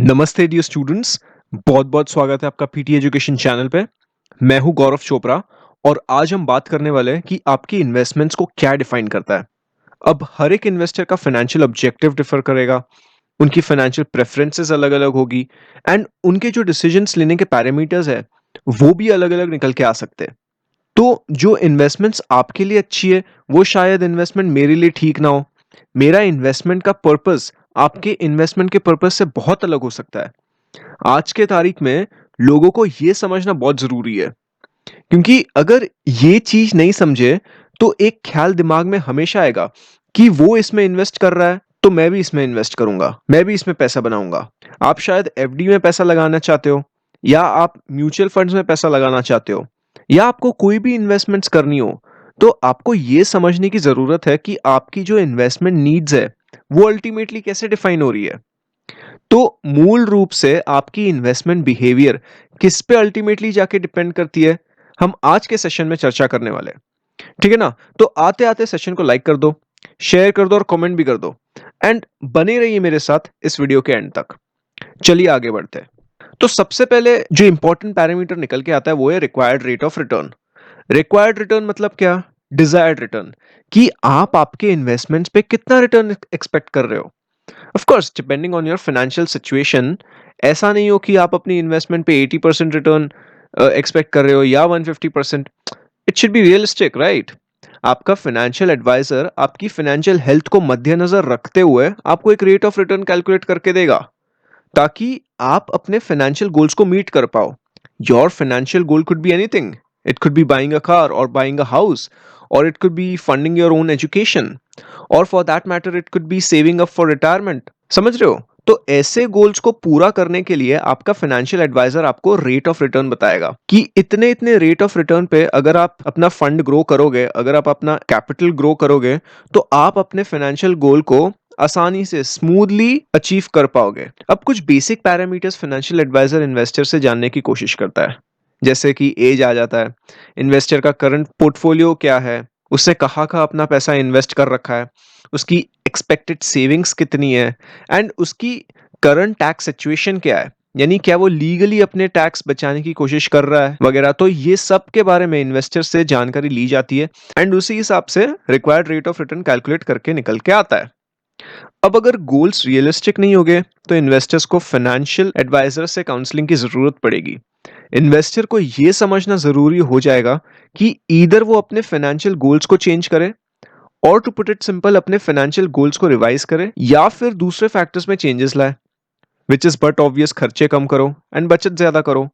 नमस्ते dear students. बहुत बहुत स्वागत है आपका पीटी एजुकेशन चैनल पे। मैं हूं गौरव चोपड़ा और आज हम बात करने वाले हैं कि आपकी इन्वेस्टमेंट्स को क्या डिफाइन करता है। अब हर एक इन्वेस्टर का फाइनेंशियल ऑब्जेक्टिव डिफर करेगा, उनकी फाइनेंशियल प्रेफरेंसेस अलग अलग होगी एंड उनके जो डिसीजंस लेने के पैरामीटर्स है वो भी अलग अलग निकल के आ सकते हैं। तो जो इन्वेस्टमेंट्स आपके लिए अच्छी है वो शायद इन्वेस्टमेंट मेरे लिए ठीक ना हो। मेरा इन्वेस्टमेंट का पर्पस आपके इन्वेस्टमेंट के पर्पस से बहुत अलग हो सकता है। आज के तारीख में लोगों को ये समझना बहुत जरूरी है, क्योंकि अगर ये चीज नहीं समझे तो एक ख्याल दिमाग में हमेशा आएगा कि वो इसमें इन्वेस्ट कर रहा है तो मैं भी इसमें इन्वेस्ट करूंगा, मैं भी इसमें पैसा बनाऊंगा। आप शायद एफडी में पैसा लगाना चाहते हो, या आप म्यूचुअल फंड्स में पैसा लगाना चाहते हो, या आपको कोई भी इन्वेस्टमेंट्स करनी हो, तो आपको ये समझने की जरूरत है कि आपकी जो इन्वेस्टमेंट नीड्स है वो अल्टीमेटली कैसे डिफाइन हो रही है। तो मूल रूप से आपकी इन्वेस्टमेंट बिहेवियर किस पे अल्टीमेटली जाके डिपेंड करती है, हम आज के सेशन में चर्चा करने वाले हैं। ठीक है ना? तो आते आते सेशन को लाइक कर दो, शेयर कर दो और कमेंट भी कर दो एंड बने रहिए मेरे साथ इस वीडियो के एंड तक। चलिए आगे बढ़ते हैं। तो सबसे पहले जो इंपॉर्टेंट पैरामीटर निकल के आता है वो है required rate of return. Required return मतलब क्या? डिजायर्ड रिटर्न, कि आप आपके इन्वेस्टमेंट्स पे कितना रिटर्न एक्सपेक्ट कर रहे हो। Of course depending on your financial situation, ऐसा नहीं हो कि आप अपनी इन्वेस्टमेंट पे 80% रिटर्न एक्सपेक्ट कर रहे हो या 150%। It should be realistic, right? आपका फाइनेंशियल एडवाइजर आपकी फाइनेंशियल हेल्थ को मद्देनजर रखते हुए आपको एक रेट ऑफ रिटर्न कैलकुलेट करके देगा, ताकि आप अपने फाइनेंशियल गोल्स को मीट कर पाओ। Your financial goal could be anything. It could be buying a car और बाइंग अ हाउस, और it could be funding your own education, और for that matter it could be saving up for retirement. समझ रहे हो? तो ऐसे goals को पूरा करने के लिए आपका फाइनेंशियल एडवाइजर आपको रेट ऑफ रिटर्न बताएगा कि इतने इतने रेट ऑफ रिटर्न पे अगर आप अपना फंड ग्रो करोगे, अगर आप अपना कैपिटल ग्रो करोगे, तो आप अपने फाइनेंशियल गोल को आसानी से स्मूथली अचीव कर पाओगे। अब कुछ basic parameters financial advisor investor से जानने की कोशिश करता है, जैसे कि एज आ जाता है, इन्वेस्टर का करंट पोर्टफोलियो क्या है, उससे कहाँ कहाँ अपना पैसा इन्वेस्ट कर रखा है, उसकी एक्सपेक्टेड सेविंग्स कितनी है, एंड उसकी करंट टैक्स सिचुएशन क्या है, यानी क्या वो लीगली अपने टैक्स बचाने की कोशिश कर रहा है वगैरह। तो ये सब के बारे में इन्वेस्टर से जानकारी ली जाती है एंड उसी हिसाब से required rate of return calculate करके निकल के आता है। अब अगर गोल्स रियलिस्टिक नहीं होंगे तो इन्वेस्टर्स को फाइनेंशियल एडवाइजर से काउंसलिंग की जरूरत पड़ेगी। इन्वेस्टर को यह समझना जरूरी हो जाएगा कि ईदर वो अपने फाइनेंशियल गोल्स को चेंज करे, और टू पुट इट सिंपल अपने फाइनेंशियल गोल्स को रिवाइज करे, या फिर दूसरे फैक्टर्स में चेंजेस लाए, विच इज बट ऑब्वियस। खर्चे कम करो एंड बचत ज्यादा करो,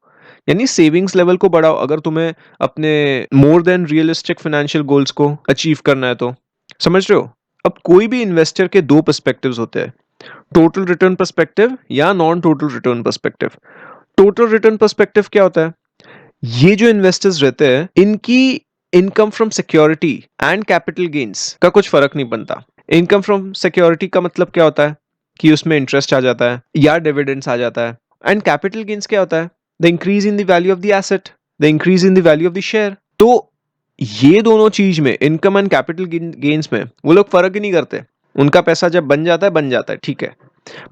यानी सेविंग्स लेवल को बढ़ाओ अगर तुम्हें अपने more than realistic financial goals को अचीव करना है तो। समझ रहे हो? अब कोई भी इन्वेस्टर के दो पर्सपेक्टिव्स होते हैं, टोटल रिटर्न पर्सपेक्टिव या non total return perspective. Total return perspective क्या होता है? ये जो इन्वेस्टर्स रहते हैं इनकी income from security and capital gains का कुछ फर्क नहीं बनता। इनकम फ्रॉम सिक्योरिटी का मतलब क्या होता है कि उसमें इंटरेस्ट आ जाता है या डिविडेंड्स आ जाता है, एंड कैपिटल गेन्स क्या होता है? The increase in the value of the asset, the increase in the value of the share. तो ये दोनों चीज में, इनकम एंड कैपिटल गेन्स में, वो लोग फर्क ही नहीं करते। उनका पैसा जब बन जाता है बन जाता है, ठीक है।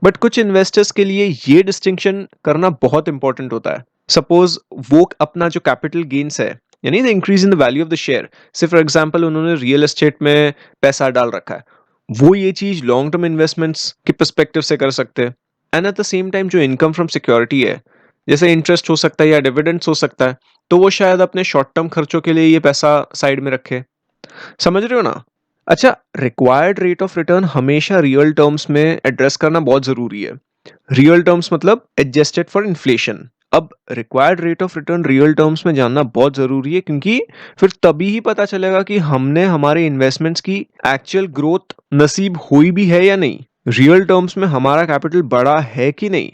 बट कुछ इन्वेस्टर्स के लिए ये डिस्टिंक्शन करना बहुत इंपॉर्टेंट होता है। सपोज वो अपना जो कैपिटल गेन्स है, यानी the increase in the value of the share, से फॉर एग्जांपल उन्होंने रियल एस्टेट में पैसा डाल रखा है, वो ये चीज लॉन्ग टर्म इन्वेस्टमेंट्स के पर्सपेक्टिव से कर सकते हैं। And at the same time जो इनकम फ्रॉम सिक्योरिटी है, जैसे इंटरेस्ट हो सकता है या डिविडेंड्स हो सकता है, तो वो शायद अपने शॉर्ट टर्म खर्चों के लिए ये पैसा साइड में रखे। समझ रहे हो ना? अच्छा, रिक्वायर्ड रेट ऑफ रिटर्न हमेशा रियल टर्म्स में एड्रेस करना बहुत जरूरी है। रियल टर्म्स मतलब एडजस्टेड फॉर इन्फ्लेशन। अब required rate of return real terms में जानना बहुत जरूरी है, क्योंकि फिर तभी ही पता चलेगा कि हमने हमारे इन्वेस्टमेंट्स की एक्चुअल ग्रोथ नसीब हुई भी है या नहीं, रियल टर्म्स में हमारा कैपिटल बढ़ा है कि नहीं,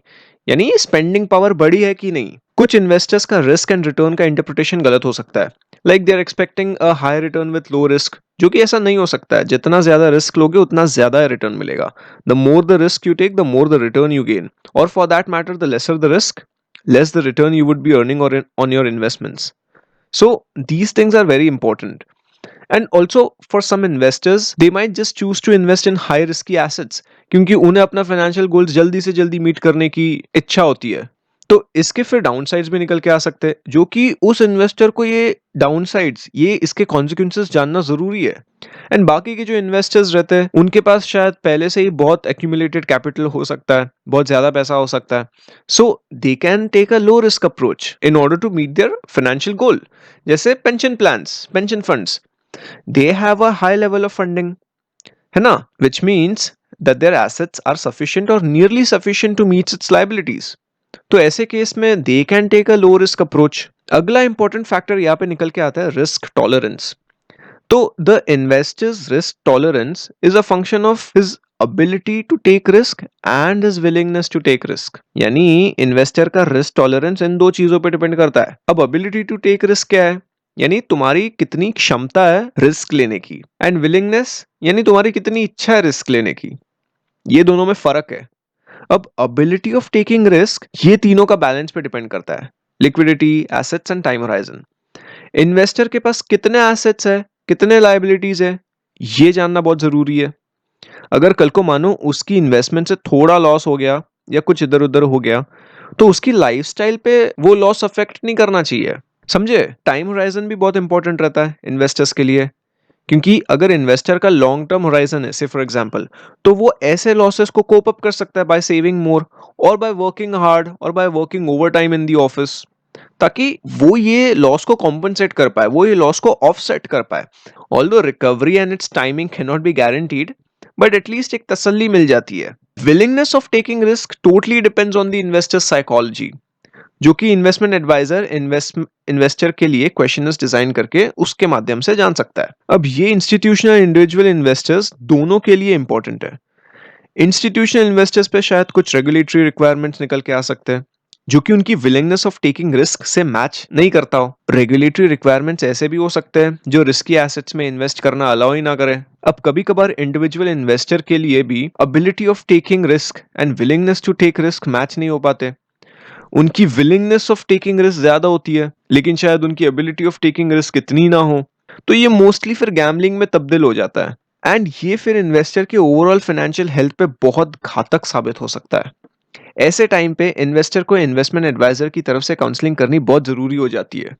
यानी स्पेंडिंग पावर बढ़ी है कि नहीं। कुछ इन्वेस्टर्स का रिस्क एंड रिटर्न का इंटरप्रिटेशन गलत हो सकता है, like they are expecting a high return with low risk, जो कि ऐसा नहीं हो सकता है। जितना ज्यादा रिस्क लोगे उतना ज्यादा रिटर्न मिलेगा। The more the risk you take the more the return you gain, और for that matter the lesser the risk, less the return you would be earning on your investments. So these things are very important. And also for some investors they might just choose to invest in high risky assets, क्योंकि उन्हें अपना financial goals जल्दी से जल्दी meet करने की इच्छा होती है। तो इसके फिर डाउन साइड्स भी निकल के आ सकते हैं, जो कि उस इन्वेस्टर को ये डाउन साइड्स, ये इसके कॉन्सिक्वेंसेस जानना जरूरी है। एंड बाकी के जो इन्वेस्टर्स रहते हैं उनके पास शायद पहले से ही बहुत एक्यूमुलेटेड कैपिटल हो सकता है, बहुत ज्यादा पैसा हो सकता है, so they can take a low risk approach in order to meet their financial goal. जैसे pension plans, pension funds, they have a high level of funding, है ना, which means that their assets are sufficient or nearly sufficient to meet its liabilities। तो ऐसे case में they can take a low risk approach। अगला important factor यहाँ पे निकल के आता है रिस्क टॉलरेंस। तो the investors risk tolerance is a function of his ability to take risk and his willingness to take risk। यानी इन्वेस्टर का रिस्क टॉलरेंस इन दो चीजों पे डिपेंड करता है। अब ability to take risk क्या है? यानी तुम्हारी कितनी क्षमता है रिस्क लेने की, एंड विलिंगनेस यानी तुम्हारी कितनी इच्छा है रिस्क लेने की। ये दोनों में फर्क है। अब ability ऑफ टेकिंग रिस्क, ये तीनों का बैलेंस पे डिपेंड करता है, liquidity, assets and time horizon. Investor के पास कितने एसेट्स है, कितने लाइबिलिटीज है, ये जानना बहुत जरूरी है। अगर कल को मानो उसकी इन्वेस्टमेंट से थोड़ा लॉस हो गया या कुछ इधर उधर हो गया, तो उसकी लाइफस्टाइल पे वो लॉस अफेक्ट नहीं करना चाहिए, समझे। टाइम होराइजन भी बहुत इंपॉर्टेंट रहता है इन्वेस्टर्स के लिए, क्योंकि अगर इन्वेस्टर का लॉन्ग टर्म होराइजन है, से फॉर एग्जांपल, तो वो ऐसे लॉसेस को कोप अप कर सकता है बाय सेविंग मोर और बाय वर्किंग हार्ड और by working over time in the office, ताकि वो ये लॉस को कॉम्पनसेट कर पाए, वो ये लॉस को ऑफसेट कर पाए। Although recovery and it's timing can not be guaranteed, but at least एक तसल्ली मिल जाती है। Willingness of taking risk totally depends on the investors psychology, जो कि इन्वेस्टमेंट एडवाइजर इन्वेस्टर के लिए क्वेश्चनर्स डिजाइन करके उसके माध्यम से जान सकता है। अब ये इंस्टीट्यूशनल इंडिविजुअल इन्वेस्टर्स दोनों के लिए इंपॉर्टेंट है। इंस्टीट्यूशनल इन्वेस्टर्स पे शायद कुछ रेगुलेटरी रिक्वायरमेंट्स निकल के आ सकते हैं, जो कि उनकी विलिंगनेस ऑफ टेकिंग रिस्क से मैच नहीं करता हो। रेगुलेटरी रिक्वायरमेंट्स ऐसे भी हो सकते हैं जो रिस्की एसेट्स में इन्वेस्ट करना अलाउ ही ना करें। अब कभी कभार इंडिविजुअल इन्वेस्टर के लिए भी ability of taking risk and willingness to take risk match नहीं हो पाते। उनकी विलिंगनेस ऑफ टेकिंग रिस्क ज्यादा होती है, लेकिन शायद उनकी एबिलिटी ऑफ टेकिंग रिस्क इतनी ना हो, तो ये मोस्टली फिर गैम्बलिंग में तब्दील हो जाता है। एंड ये फिर इन्वेस्टर के ओवरऑल फाइनेंशियल हेल्थ पे बहुत घातक साबित हो सकता है। ऐसे टाइम पे इन्वेस्टर को इन्वेस्टमेंट एडवाइजर की तरफ से काउंसलिंग करनी बहुत जरूरी हो जाती है।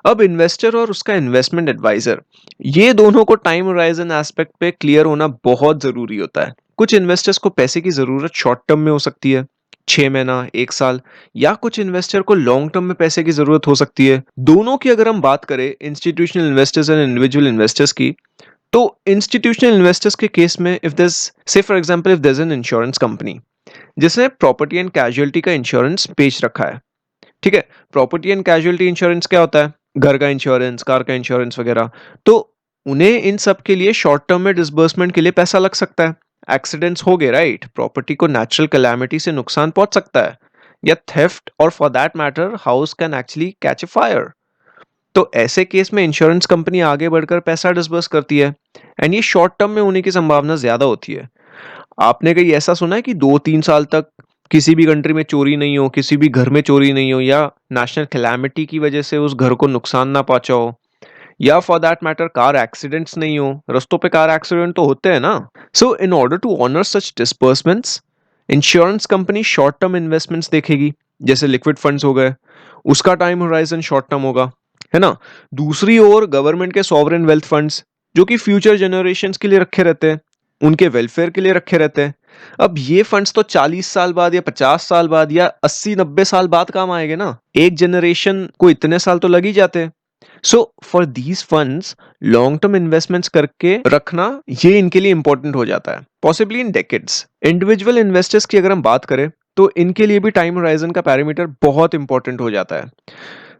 अब इन्वेस्टर और उसका इन्वेस्टमेंट एडवाइजर, ये दोनों को टाइम होराइजन एस्पेक्ट पे क्लियर होना बहुत जरूरी होता है। कुछ इन्वेस्टर्स को पैसे की जरूरत शॉर्ट टर्म में हो सकती है, 6 महीना, 1 साल, या कुछ इन्वेस्टर को लॉन्ग टर्म में पैसे की जरूरत हो सकती है। दोनों की अगर हम बात करें, institutional investors and individual investors की, तो इंस्टीट्यूशनल इन्वेस्टर्स के केस में if this say for example if there is an insurance company जिसने प्रॉपर्टी एंड कैजुअलिटी का इंश्योरेंस बेच रखा है, ठीक है। प्रॉपर्टी एंड कैजुअलिटी इंश्योरेंस क्या होता है? घर का इंश्योरेंस, कार का इंश्योरेंस वगैरह। तो उन्हें इन सब के लिए शॉर्ट टर्म में डिसबर्समेंट के लिए पैसा लग सकता है। एक्सीडेंट्स हो गए, राइट, प्रॉपर्टी को नेचुरल कैलामिटी से नुकसान पहुंच सकता है, या थेफ्ट, और for that matter house can actually catch a fire. तो ऐसे केस में इंश्योरेंस कंपनी आगे बढ़कर पैसा डिसबर्स करती है, एंड ये शॉर्ट टर्म में होने की संभावना ज्यादा होती है। आपने कहीं ऐसा सुना है कि 2-3 साल तक किसी भी कंट्री में चोरी नहीं हो, किसी भी घर में चोरी नहीं हो, या नेशनल कैलामिटी की वजह से उस घर को नुकसान ना पहुंचा हो, या for that matter car accidents नहीं हो? रस्तों पे कार एक्सीडेंट तो होते हैं ना। So in order to honour such disbursements, insurance company short term investments देखेगी, जैसे लिक्विड फंड्स हो गए, उसका टाइम होराइजन शॉर्ट टर्म होगा, है ना। दूसरी ओर गवर्नमेंट के सॉवरेन वेल्थ फंड्स, जो कि फ्यूचर जनरेशंस के लिए रखे रहते हैं, उनके वेलफेयर के लिए रखे रहते हैं। अब ये फंड्स तो 40 साल बाद या 50 साल बाद या 80-90 साल बाद काम आएंगे ना, एक जनरेशन को इतने साल तो लग ही जाते हैं। So for these funds long term investments करके रखना, ये इनके लिए इंपॉर्टेंट हो जाता है, पॉसिबली इन डेकेड्स। इंडिविजुअल इन्वेस्टर्स की अगर हम बात करें, तो इनके लिए भी टाइम होराइजन का पैरामीटर बहुत इंपॉर्टेंट हो जाता है।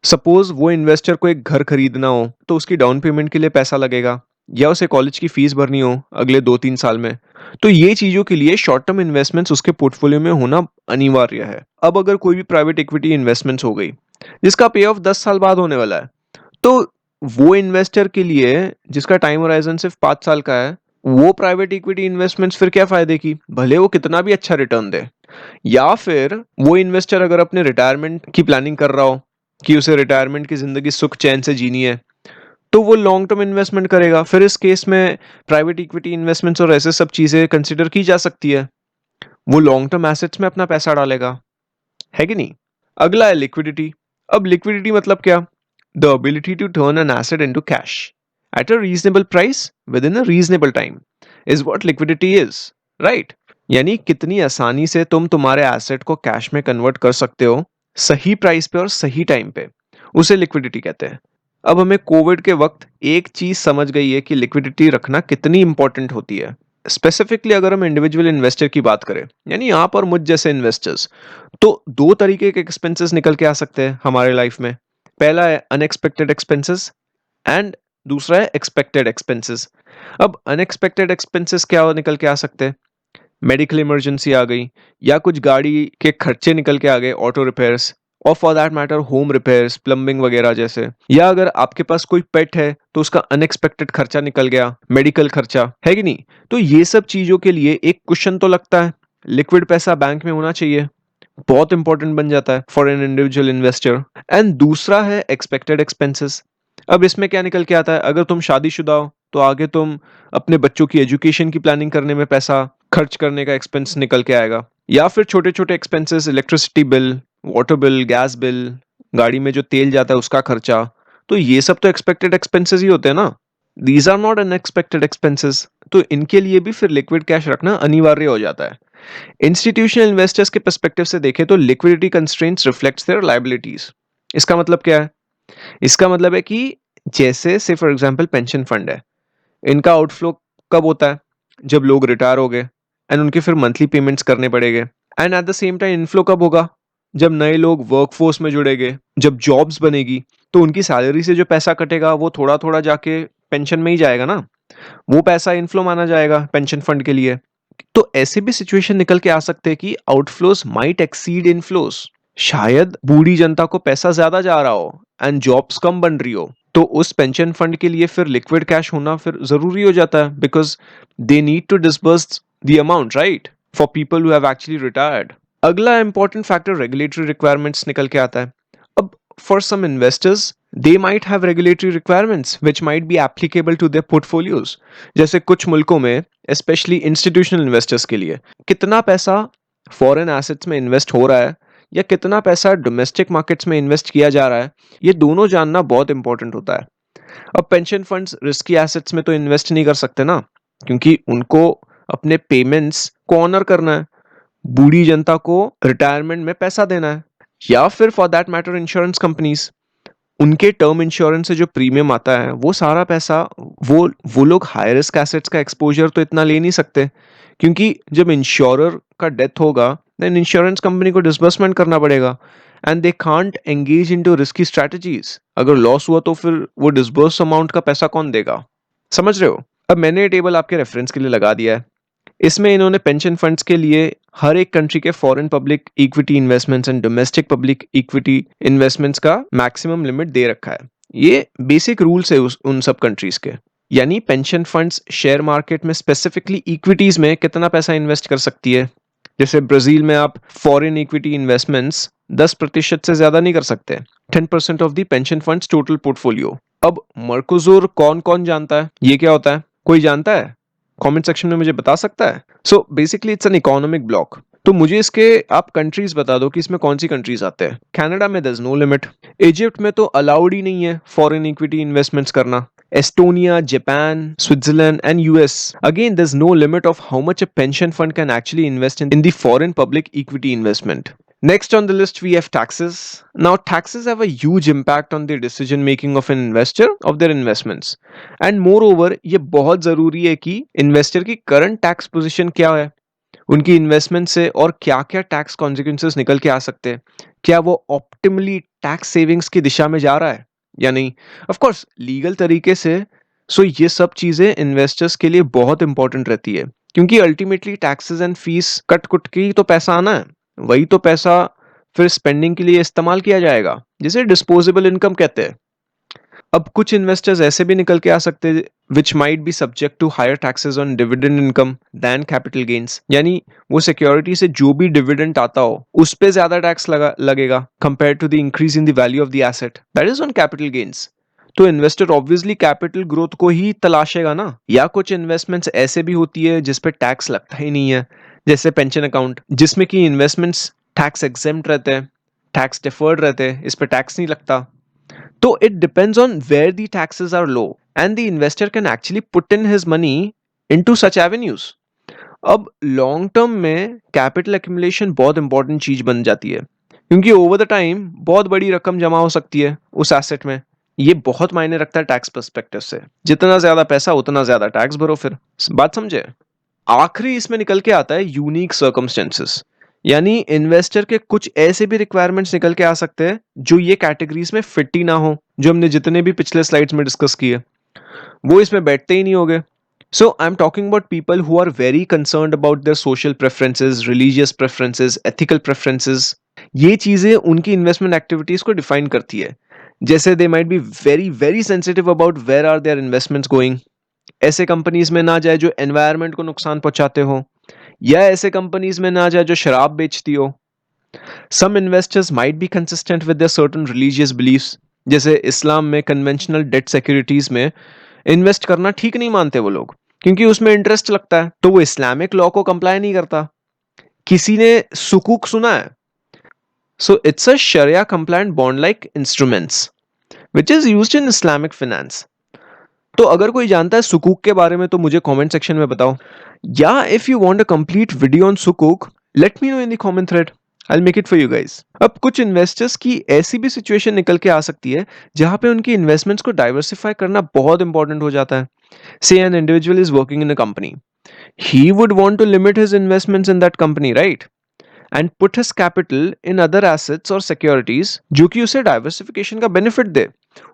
सपोज वो इन्वेस्टर को एक घर खरीदना हो, तो उसकी डाउन पेमेंट के लिए पैसा लगेगा, या उसे कॉलेज की फीस भरनी हो अगले 2-3 साल में, तो ये चीजों के लिए शॉर्ट टर्म इन्वेस्टमेंट्स उसके पोर्टफोलियो में होना अनिवार्य है। अब अगर कोई भी प्राइवेट इक्विटी इन्वेस्टमेंट्स हो गई जिसका पे ऑफ 10 साल बाद होने वाला है, तो वो इन्वेस्टर के लिए जिसका टाइम होराइजन सिर्फ 5 साल का है, वो प्राइवेट इक्विटी इन्वेस्टमेंट्स फिर क्या फायदे की, भले वो कितना भी अच्छा रिटर्न दे। या फिर वो इन्वेस्टर अगर अपने रिटायरमेंट की प्लानिंग कर रहा हो कि उसे रिटायरमेंट की जिंदगी सुख चैन से जीनी है, तो वो लॉन्ग टर्म इन्वेस्टमेंट करेगा। फिर इस केस में प्राइवेट इक्विटी इन्वेस्टमेंट्स और ऐसे सब चीजें कंसिडर की जा सकती है। वो लॉन्ग टर्म एसेट्स में अपना पैसा डालेगा, है कि नहीं? अगला है लिक्विडिटी। अब लिक्विडिटी मतलब क्या? The ability to turn an asset into cash at a reasonable price with in a reasonable time is what liquidity is, right? यानी कितनी आसानी से तुम तुम्हारे एसेट को कैश में कन्वर्ट कर सकते हो, सही प्राइस पे और सही टाइम पे, उसे लिक्विडिटी कहते हैं। अब हमें कोविड के वक्त एक चीज समझ गई है कि लिक्विडिटी रखना कितनी इंपॉर्टेंट होती है। स्पेसिफिकली अगर हम इंडिविजुअल इन्वेस्टर की बात करें, यानी आप और मुझ जैसे इन्वेस्टर्स, तो दो तरीके के एक्सपेंसेस निकल के आ सकते हैं हमारे लाइफ में। पहला है अनएक्सपेक्टेड एक्सपेंसेस एंड दूसरा है एक्सपेक्टेड एक्सपेंसेस। अब अनएक्सपेक्टेड एक्सपेंसेस क्या निकल के आ सकते हैं? मेडिकल इमरजेंसी आ गई, या कुछ गाड़ी के खर्चे निकल के आ गए, ऑटो रिपेयर्स, और for that matter home repairs, plumbing वगैरह जैसे। या अगर आपके पास कोई पेट है तो उसका अनएक्सपेक्टेड खर्चा निकल गया, मेडिकल खर्चा, है कि नहीं? तो ये सब चीजों के लिए एक क्वेश्चन तो लगता है, लिक्विड पैसा बैंक में होना चाहिए, बहुत इंपॉर्टेंट बन जाता है for an individual investor. And दूसरा है एक्सपेक्टेड एक्सपेंसेस। अब इसमें क्या निकल के आता है? अगर तुम शादीशुदा हो तो आगे तुम अपने बच्चों की एजुकेशन की प्लानिंग करने में पैसा खर्च करने का एक्सपेंस निकल के आएगा। या फिर छोटे छोटे expenses, electricity bill, water bill, gas bill, गाड़ी में जो तेल जाता है उसका खर्चा। तो ये सब तो एक्सपेक्टेड एक्सपेंसेस ही होते हैं ना। These are not unexpected expenses. तो इनके लिए भी फिर लिक्विड कैश रखना अनिवार्य हो जाता है। इंस्टीट्यूशनल इन्वेस्टर्स के पर्सपेक्टिव से देखें तो liquidity constraints reflects their liabilities. इसका मतलब क्या है? इसका मतलब है कि जैसे से फॉर एग्जांपल पेंशन फंड है, इनका आउटफ्लो कब होता है? जब लोग रिटायर हो गए एंड उनके फिर मंथली पेमेंट्स करने पड़ेंगे। And at the same time inflow कब होगा? जब नए लोग वर्कफोर्स में जुड़ेंगे, जब जॉब्स बनेगी, तो उनकी सैलरी से जो पैसा कटेगा वो थोड़ा थोड़ा जाके पेंशन में ही जाएगा ना। वो पैसा इनफ्लो माना जाएगा पेंशन फंड के लिए। तो ऐसे भी सिचुएशन निकल के आ सकते हैं कि आउटफ्लोस माइट एक्सीड इनफ्लोस। शायद बूढ़ी जनता को पैसा ज्यादा जा रहा हो एंड जॉब्स कम बन रही हो, तो उस पेंशन फंड के लिए फिर लिक्विड कैश होना फिर जरूरी हो जाता है, because they need to disburse the amount, right, for people who have actually retired. अगला इंपॉर्टेंट फैक्टर रेगुलेटरी रिक्वायरमेंट्स निकल के आता है। अब for some investors they might have regulatory requirements which might be applicable to their portfolios. जैसे कुछ मुल्कों में, स्पेशली इंस्टीट्यूशनल इन्वेस्टर्स के लिए, कितना पैसा फॉरेन एसेट्स में इन्वेस्ट हो रहा है या कितना पैसा डोमेस्टिक मार्केट्स में इन्वेस्ट किया जा रहा है, ये दोनों जानना बहुत इंपॉर्टेंट होता है। अब पेंशन फंड्स रिस्की एसेट्स में तो इन्वेस्ट नहीं कर सकते ना, क्योंकि उनको अपने पेमेंट्स को ऑनर करना है, बूढ़ी जनता को रिटायरमेंट में पैसा देना है। या फिर for that matter insurance companies, उनके टर्म इंश्योरेंस से जो प्रीमियम आता है वो सारा पैसा, वो लोग हाई रिस्क एसेट्स का एक्सपोजर तो इतना ले नहीं सकते, क्योंकि जब इंश्योरर का डेथ होगा देन इंश्योरेंस कंपनी को डिसबर्समेंट करना पड़ेगा and they can't engage into risky strategies. अगर लॉस हुआ तो फिर वो डिसबर्स अमाउंट का पैसा कौन देगा? समझ रहे हो? अब मैंने ये टेबल आपके रेफरेंस के लिए लगा दिया है। इसमें इन्होंने पेंशन फंड्स के लिए हर एक कंट्री के foreign public equity investments and domestic public equity investments का मैक्सिमम लिमिट दे रखा है। ये बेसिक रूल्स है उन सब कंट्रीज के। यानी पेंशन फंड्स शेयर मार्केट में स्पेसिफिकली इक्विटीज में कितना पैसा इन्वेस्ट कर सकती है। जैसे ब्राजील में आप फॉरेन इक्विटी इन्वेस्टमेंट्स 10% से ज्यादा नहीं कर सकते, 10% of the pension funds total portfolio. अब मर्कोजोर कौन कौन जानता है? ये क्या होता है? कोई जानता है? कमेंट सेक्शन में मुझे बता सकता है? So basically it's an economic block. तो मुझे इसके आप कंट्रीज बता दो कि इसमें कौन सी कंट्रीज आते हैं। कनाडा में there is no limit. Egypt में तो अलाउड ही नहीं है फॉरेन इक्विटी इन्वेस्टमेंट्स करना। Estonia, Japan, Switzerland and US, again there is no limit of how much a pension fund can actually invest in the foreign public equity investment. Next on the list, we have taxes. Now, taxes have a huge impact on the decision making of an investor of their investments. And moreover, ये बहुत जरूरी है कि investor की current tax position क्या है, उनकी investment से और क्या क्या टैक्स कॉन्सिक्वेंसेस निकल के आ सकते हैं, क्या वो ऑप्टिमली टैक्स सेविंग्स की दिशा में जा रहा है या नहीं, ऑफ कोर्स लीगल तरीके से। सो ये सब चीजें इन्वेस्टर्स के लिए बहुत इंपॉर्टेंट रहती है, क्योंकि ultimately taxes and fees cut कुट के ही तो पैसा आना है, वही तो पैसा फिर स्पेंडिंग के लिए इस्तेमाल किया जाएगा, जिसे डिस्पोजेबल इनकम कहते हैं। अब कुछ इन्वेस्टर्स ऐसे भी निकल के आ सकते हैं which might be subject to higher taxes on dividend income than capital gains. यानी वो सिक्योरिटी से जो भी डिविडेंड आता हो उस पे ज्यादा टैक्स लगेगा compare to the increase in the value of the asset, that is on capital gains. तो इन्वेस्टर ऑब्वियसली कैपिटल ग्रोथ को ही तलाशेगा ना। या कुछ इन्वेस्टमेंट्स ऐसे भी होती है जिस पे टैक्स लगता ही नहीं है, जैसे पेंशन अकाउंट, जिसमें कि इन्वेस्टमेंट्स टैक्स एग्जेम्प्ट रहते हैं, टैक्स डिफर्ड रहते हैं, इस पे टैक्स नहीं लगता। तो it depends on where the taxes are low and the investor can actually put in his money into such avenues. अब लॉन्ग टर्म में कैपिटल एक्यूमुलेशन बहुत इंपॉर्टेंट चीज बन जाती है, क्योंकि ओवर द टाइम बहुत बड़ी रकम जमा हो सकती है उस एसेट में। ये बहुत मायने रखता है टैक्स पर्सपेक्टिव से। जितना ज्यादा पैसा उतना ज्यादा टैक्स भरो फिर। बात समझे? आखिरी इसमें निकल के आता है यूनिक सर्कमस्टेंसेस, यानी इन्वेस्टर के कुछ ऐसे भी रिक्वायरमेंट्स निकल के आ सकते हैं जो ये कैटेगरीज में फिट ही ना हो, जो हमने जितने भी पिछले स्लाइड्स में डिस्कस किए वो इसमें बैठते ही नहीं होंगे। So I'm talking about people who are very concerned about their social preferences, religious preferences, ethical preferences. ये चीजें उनकी इन्वेस्टमेंट एक्टिविटीज को डिफाइन करती है। जैसे they might be very very sensitive about where are their investments going. ऐसे companies में ना जाए जो एनवायरनमेंट को नुकसान पहुंचाते हो, या ऐसे कंपनीज में ना जाए जो शराब बेचती हो। Some investors might be consistent with their certain religious beliefs, जैसे इस्लाम में कन्वेंशनल डेट सिक्योरिटीज में इन्वेस्ट करना ठीक नहीं मानते वो लोग, क्योंकि उसमें इंटरेस्ट लगता है, तो वो इस्लामिक लॉ को कंप्लाई नहीं करता। किसी ने सुकूक सुना है? सो इट्स अ शरिया compliant bond like instruments which is used in Islamic finance. तो अगर कोई जानता है सुकूक के बारे में तो मुझे कमेंट सेक्शन में बताओ, या if you want a complete video on सुकूक let me know in the comment thread, I will make it for you guys. अब कुछ इन्वेस्टर्स की ऐसी भी सिचुएशन निकल के आ सकती है जहां पे उनकी इन्वेस्टमेंट्स को डाइवर्सिफाई करना बहुत इंपॉर्टेंट हो जाता है। Say an individual is working in a company. He would want to limit his investments in that company, right? And put his capital in other assets or securities जो कि उसे diversification का benefit दे।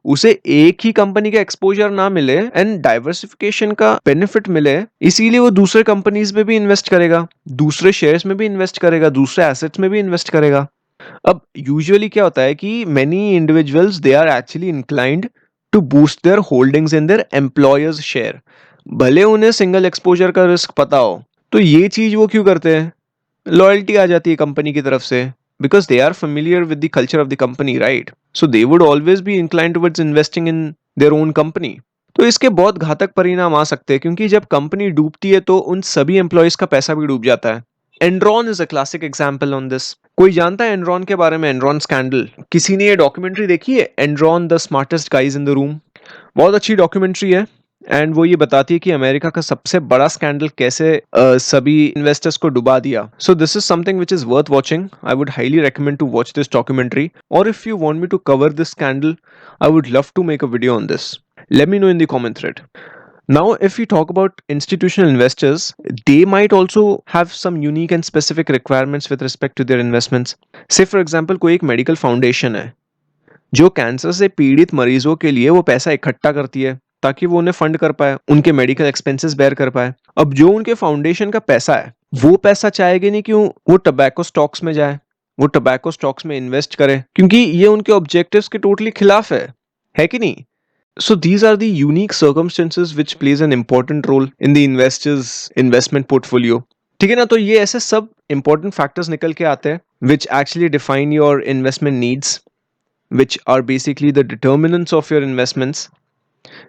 उसे एक ही company का exposure ना मिले and diversification का बेनिफिट मिले, इसीलिए वो दूसरे कंपनीज में भी इन्वेस्ट करेगा, दूसरे शेयर्स में भी इन्वेस्ट करेगा, दूसरे एसेट्स में भी इन्वेस्ट करेगा। अब यूजुअली क्या होता है कि many individuals they are actually inclined to boost their holdings in their employers share. भले उन्हें सिंगल एक्सपोजर का रिस्क पता हो, तो ये चीज वो क्यों करते हैं? लॉयल्टी आ जाती है कंपनी की तरफ से, because they are familiar with the culture of the company, right? So they would always be inclined towards investing in their own company. तो इसके बहुत घातक परिणाम आ सकते हैं, क्योंकि जब कंपनी डूबती है तो उन सभी एम्प्लॉयज का पैसा भी डूब जाता है। Enron is a classic example on this. कोई जानता है एनरॉन के बारे में? एनरॉन स्कैंडल, किसी ने ये डॉक्यूमेंट्री देखी है, Enron the smartest guys in the room? बहुत अच्छी डॉक्यूमेंट्री है, एंड वो ये बताती है कि अमेरिका का सबसे बड़ा स्कैंडल कैसे सभी इन्वेस्टर्स को डुबा दिया। So this is something which is worth watching. I would highly recommend to watch this documentary, और if you want me to cover this scandal I would love to make a video on this. Let me know in the comment thread. Now, if we talk about institutional investors, they might also have some unique and specific requirements with respect to their investments. Say, for example, कोई एक medical foundation है जो cancer से पीड़ित मरीजों के लिए वो पैसा इकट्ठा करती है ताकि वो उन्हें फंड कर पाए, उनके मेडिकल एक्सपेंसेस बेयर कर पाए। अब जो उनके फाउंडेशन का पैसा है वो पैसा चाहेगी नहीं क्यों वो टबैको स्टॉक्स में जाए, वो टबैको स्टॉक्स में इन्वेस्ट करे, क्योंकि ये उनके ऑब्जेक्टिव्स के टोटली खिलाफ है कि नहीं? So these are the unique circumstances which plays an important role in the investor's investment portfolio. ठीक है ना? तो ये ऐसे सब important factors निकल के आते हैं which actually define your investment needs, which are basically the determinants of your investments.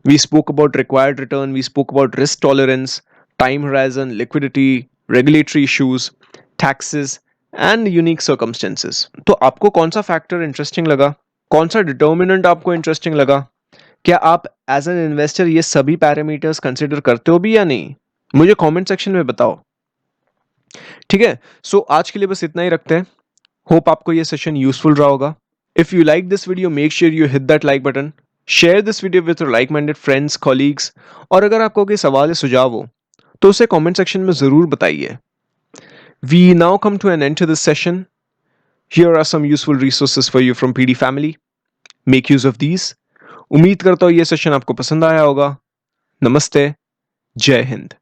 We spoke about required return, we spoke about risk tolerance, time horizon, liquidity, regulatory issues, taxes and unique circumstances. तो आपको कौन सा factor interesting लगा? कौन सा determinant आपको interesting लगा? क्या आप एज एन इन्वेस्टर ये सभी पैरामीटर्स कंसिडर करते हो भी या नहीं? मुझे कमेंट सेक्शन में बताओ। ठीक है, सो आज के लिए बस इतना ही रखते हैं। होप आपको ये सेशन यूजफुल रहा होगा। If you like this video make sure you hit that like button, share this video with your like minded friends, colleagues, और अगर आपको कोई सवाल या सुझाव हो तो उसे कमेंट सेक्शन में जरूर बताइए। We now come to an end to this session. Here are some useful resources for you from PD family. Make use of these. उम्मीद करता हूं ये सेशन आपको पसंद आया होगा। नमस्ते, जय हिंद।